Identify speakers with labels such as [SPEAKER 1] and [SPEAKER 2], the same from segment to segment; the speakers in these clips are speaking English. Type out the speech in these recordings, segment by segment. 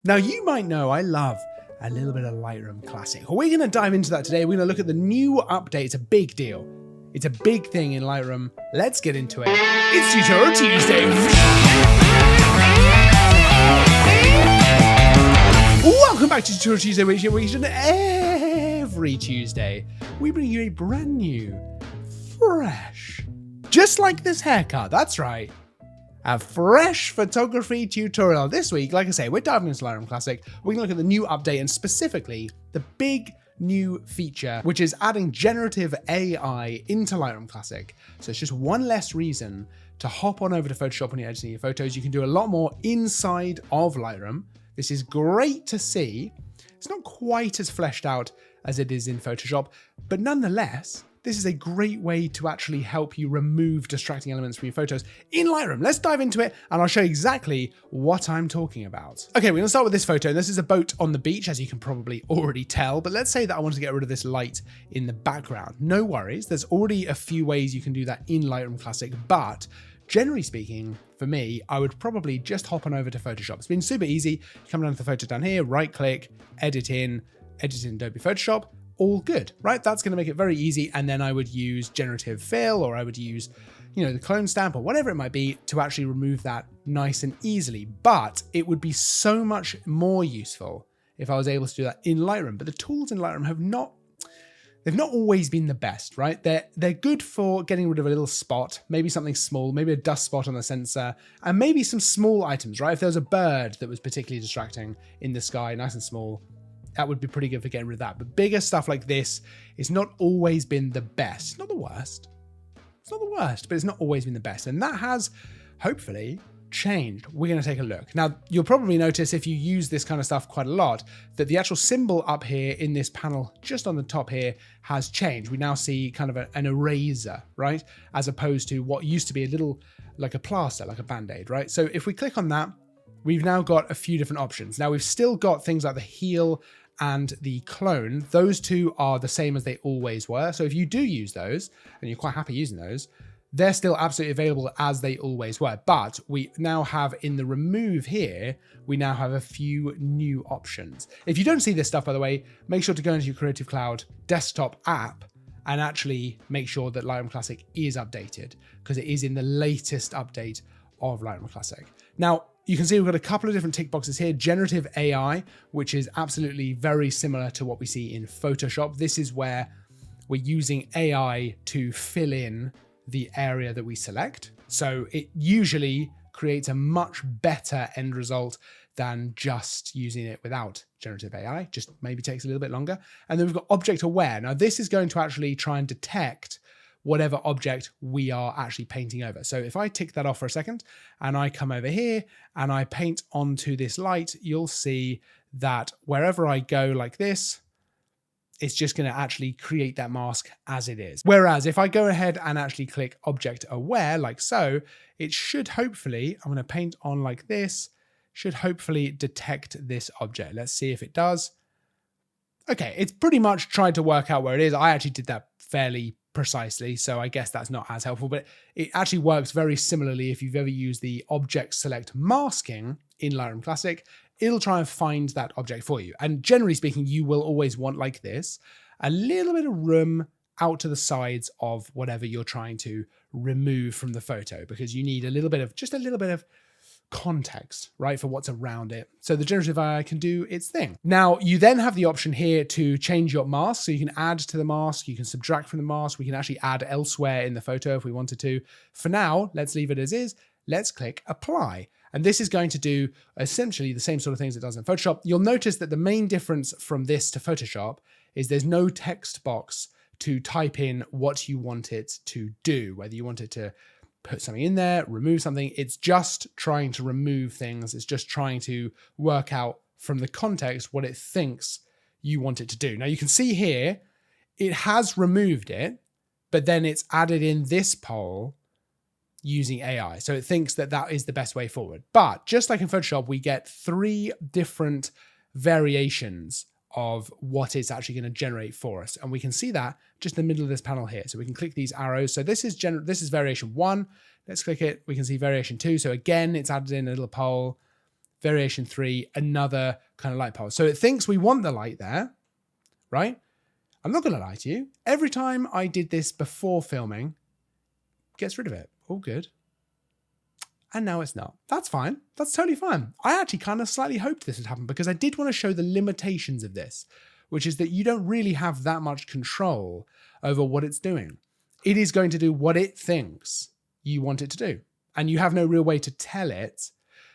[SPEAKER 1] Now, you might know I love a little bit of Lightroom Classic. We're going to dive into that today. We're going to look at the new update. It's a big deal. It's a big thing in Lightroom. Let's get into it. It's Tutorial Tuesday. Welcome back to Tutorial Tuesday, which every Tuesday we bring you a brand new, fresh, just like this haircut. That's right. A fresh photography tutorial. This week, like I say, we're diving into Lightroom Classic. We're gonna look at the new update and specifically the big new feature, which is adding generative AI into Lightroom Classic. So it's just one less reason to hop on over to Photoshop when you're editing your photos. You can do a lot more inside of Lightroom. This is great to see. It's not quite as fleshed out as it is in Photoshop, but nonetheless, this is a great way to actually help you remove distracting elements from your photos in Lightroom. Let's dive into it and I'll show you exactly what I'm talking about. Okay, we're gonna start with this photo. This is a boat on the beach, as you can probably already tell, but let's say that I want to get rid of this light in the background. No worries, there's already a few ways you can do that in Lightroom Classic, but generally speaking, for me, I would probably just hop on over to Photoshop. It's been super easy. You come down to the photo down here, right click, edit in Adobe Photoshop, all good, right? That's going to make it very easy. And then I would use generative fill, or I would use, the clone stamp or whatever it might be to actually remove that nice and easily. But it would be so much more useful if I was able to do that in Lightroom. But the tools in Lightroom they've not always been the best, right? They're good for getting rid of a little spot, maybe something small, maybe a dust spot on the sensor, and maybe some small items, right? If there was a bird that was particularly distracting in the sky, nice and small, that would be pretty good for getting rid of that. But bigger stuff like this is not always been the best. Not the worst. It's not the worst, but it's not always been the best. And that has hopefully changed. We're going to take a look. Now, you'll probably notice if you use this kind of stuff quite a lot, that the actual symbol up here in this panel, just on the top here, has changed. We now see kind of an eraser, right? As opposed to what used to be a little, like a plaster, like a band-aid, right? So if we click on that, we've now got a few different options. Now we've still got things like the heal and the clone. Those two are the same as they always were. So if you do use those and you're quite happy using those, they're still absolutely available as they always were. But we now have in the remove here, we now have a few new options. If you don't see this stuff, by the way, make sure to go into your Creative Cloud desktop app and actually make sure that Lightroom Classic is updated, because it is in the latest update of Lightroom Classic. Now, you can see we've got a couple of different tick boxes here. Generative AI, which is absolutely very similar to what we see in Photoshop. This is where we're using AI to fill in the area that we select. So it usually creates a much better end result than just using it without generative AI. Just maybe takes a little bit longer. And then we've got object aware. Now this is going to actually try and detect whatever object we are actually painting over. So if I tick that off for a second and I come over here and I paint onto this light, you'll see that wherever I go like this, it's just going to actually create that mask as it is. Whereas if I go ahead and actually click object aware like so, it should hopefully, I'm going to paint on like this, should hopefully detect this object. Let's see if it does. Okay, it's pretty much tried to work out where it is. I actually did that fairly precisely, so I guess that's not as helpful, but it actually works very similarly if you've ever used the object select masking in Lightroom Classic. It'll try and find that object for you. And generally speaking, you will always want, like this, a little bit of room out to the sides of whatever you're trying to remove from the photo, because you need just a little bit of context, right, for what's around it. So the generative AI can do its thing. Now, you then have the option here to change your mask. So you can add to the mask, you can subtract from the mask, we can actually add elsewhere in the photo if we wanted to. For now, let's leave it as is. Let's click apply. And this is going to do essentially the same sort of things it does in Photoshop. You'll notice that the main difference from this to Photoshop is there's no text box to type in what you want it to do, whether you want it to put something in there, remove something. It's just trying to remove things. It's just trying to work out from the context what it thinks you want it to do. Now you can see here, it has removed it, but then it's added in this pole using AI. So it thinks that that is the best way forward. But just like in Photoshop, we get 3 different variations of what it's actually going to generate for us. And we can see that just in the middle of this panel here. So we can click these arrows. So this is variation 1. Let's click it. We can see variation 2. So again, it's added in a little pole. variation 3, another kind of light pulse. So it thinks we want the light there, right? I'm not going to lie to you. Every time I did this before filming, it gets rid of it. All good. And now it's not. That's fine. That's totally fine. I actually kind of slightly hoped this would happen because I did want to show the limitations of this, which is that you don't really have that much control over what it's doing. It is going to do what it thinks you want it to do. And you have no real way to tell it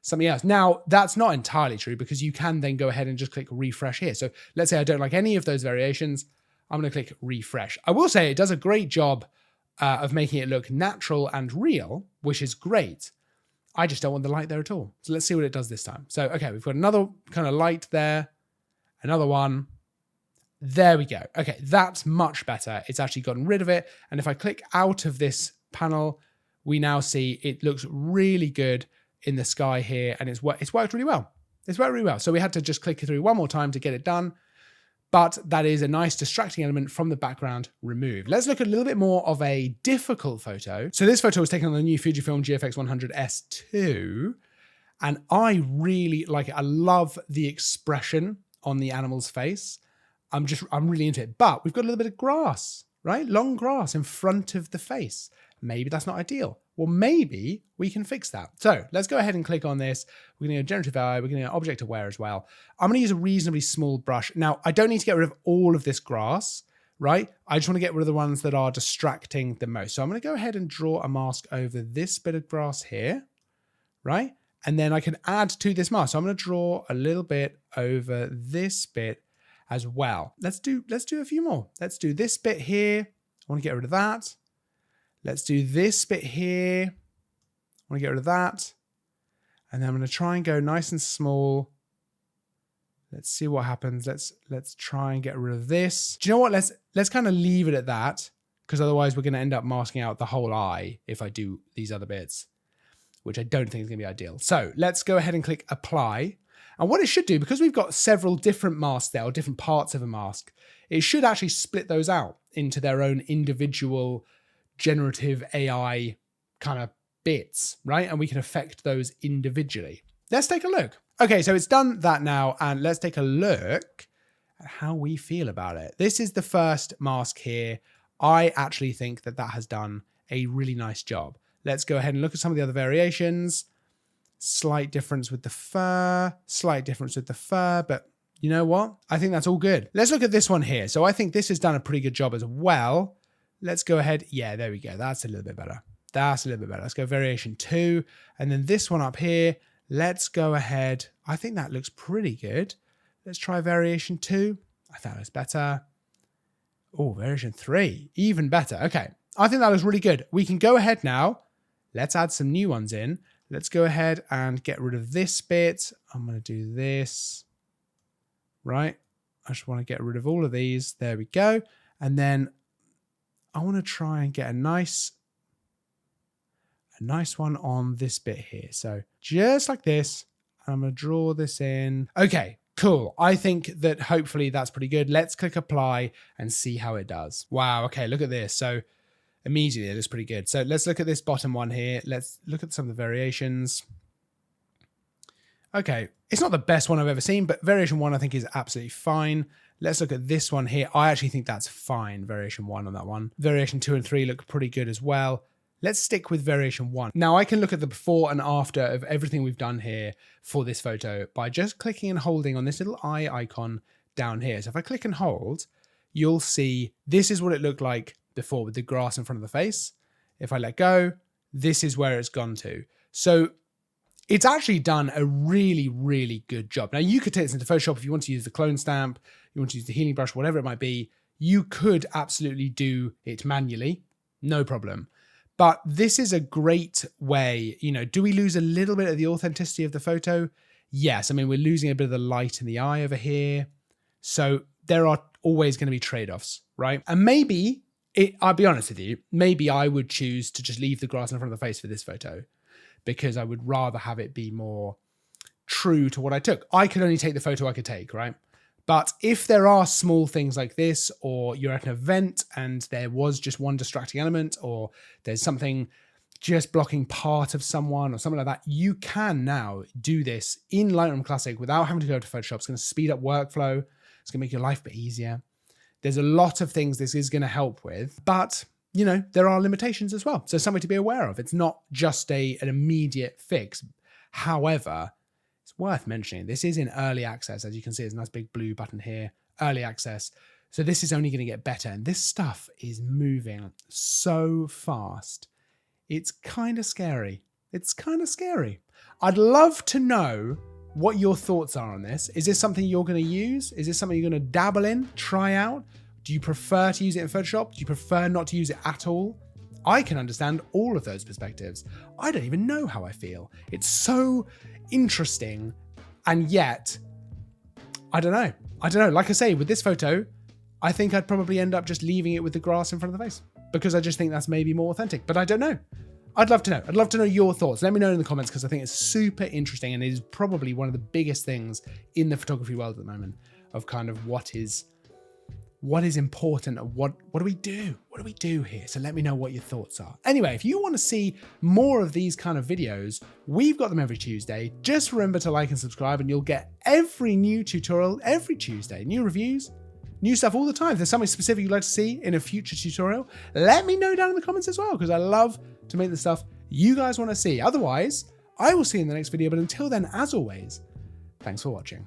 [SPEAKER 1] something else. Now, that's not entirely true because you can then go ahead and just click refresh here. So let's say I don't like any of those variations. I'm going to click refresh. I will say it does a great job of making it look natural and real, which is great. I just don't want the light there at all. So let's see what it does this time. So, okay, we've got another kind of light there, another one. There we go. Okay, that's much better. It's actually gotten rid of it. And if I click out of this panel, we now see it looks really good in the sky here, and it's worked really well. It's worked really well. So we had to just click it through one more time to get it done. But that is a nice distracting element from the background removed. Let's look at a little bit more of a difficult photo. So this photo was taken on the new Fujifilm GFX 100S2. And I really like it. I love the expression on the animal's face. I'm really into it. But we've got a little bit of grass, right? Long grass in front of the face. Maybe that's not ideal. Well, maybe we can fix that. So let's go ahead and click on this. We're going to go Generative AI. We're going to go Object Aware as well. I'm going to use a reasonably small brush. Now, I don't need to get rid of all of this grass, right? I just want to get rid of the ones that are distracting the most. So I'm going to go ahead and draw a mask over this bit of grass here, right? And then I can add to this mask. So I'm going to draw a little bit over this bit as well. Let's do a few more. Let's do this bit here. I want to get rid of that. Let's do this bit here. I want to get rid of that. And then I'm going to try and go nice and small. Let's see what happens. Let's try and get rid of this. Do you know what? Let's kind of leave it at that, because otherwise we're going to end up masking out the whole eye if I do these other bits, which I don't think is going to be ideal. So let's go ahead and click apply. And what it should do, because we've got several different masks there, or different parts of a mask, it should actually split those out into their own individual generative AI kind of bits, right? And we can affect those individually. Let's take a look. Okay, so it's done that now, and let's take a look at how we feel about it. This is the first mask here. I actually think that has done a really nice job. Let's go ahead and look at some of the other variations. Slight difference with the fur, but you know what? I think that's all good. Let's look at this one here. So I think this has done a pretty good job as well. Let's go ahead. Yeah, there we go. That's a little bit better. Let's go variation 2. And then this one up here, let's go ahead. I think that looks pretty good. Let's try variation 2. I thought it was better. Oh, variation 3, even better. Okay, I think that looks really good. We can go ahead now. Let's add some new ones in. Let's go ahead and get rid of this bit. I'm going to do this, right? I just want to get rid of all of these. There we go. And then I want to try and get a nice one on this bit here. So just like this, I'm going to draw this in. Okay, cool. I think that hopefully that's pretty good. Let's click apply and see how it does. Wow. Okay, look at this. So immediately it looks pretty good. So let's look at this bottom one here. Let's look at some of the variations. Okay, it's not the best one I've ever seen, but variation 1 I think is absolutely fine. Let's look at this one here. I actually think that's fine, variation 1 on that one. Variation 2 and 3 look pretty good as well. Let's stick with variation 1. Now I can look at the before and after of everything we've done here for this photo by just clicking and holding on this little eye icon down here. So if I click and hold, you'll see this is what it looked like before with the grass in front of the face. If I let go, this is where it's gone to. So it's actually done a really, really good job. Now you could take this into Photoshop if you want to use the clone stamp, you want to use the healing brush, whatever it might be. You could absolutely do it manually, no problem. But this is a great way, you know, do we lose a little bit of the authenticity of the photo? Yes, I mean, we're losing a bit of the light in the eye over here. So there are always going to be trade-offs, right? And maybe, I'll be honest with you, maybe I would choose to just leave the grass in front of the face for this photo because I would rather have it be more true to what I took. I could only take the photo I could take, right? But if there are small things like this, or you're at an event and there was just one distracting element, or there's something just blocking part of someone or something like that, you can now do this in Lightroom Classic without having to go to Photoshop. It's going to speed up workflow. It's going to make your life a bit easier. There's a lot of things this is going to help with, but you know, there are limitations as well. So something to be aware of. It's not just an immediate fix. However, it's worth mentioning, this is in early access. As you can see, there's a nice big blue button here, early access. So this is only going to get better. And this stuff is moving so fast. It's kind of scary. It's kind of scary. I'd love to know what your thoughts are on this. Is this something you're going to use? Is this something you're going to dabble in, try out? Do you prefer to use it in Photoshop? Do you prefer not to use it at all? I can understand all of those perspectives. I don't even know how I feel. It's so interesting. And yet, I don't know. Like I say, with this photo, I think I'd probably end up just leaving it with the grass in front of the face because I just think that's maybe more authentic, but I don't know. I'd love to know. I'd love to know your thoughts. Let me know in the comments because I think it's super interesting and it is probably one of the biggest things in the photography world at the moment of kind of what is important and what do we do? What do we do here? So let me know what your thoughts are. Anyway, if you want to see more of these kind of videos, we've got them every Tuesday. Just remember to like and subscribe and you'll get every new tutorial every Tuesday. New reviews, new stuff all the time. If there's something specific you'd like to see in a future tutorial, let me know down in the comments as well because I love to make the stuff you guys want to see. Otherwise, I will see you in the next video. But until then, as always, thanks for watching.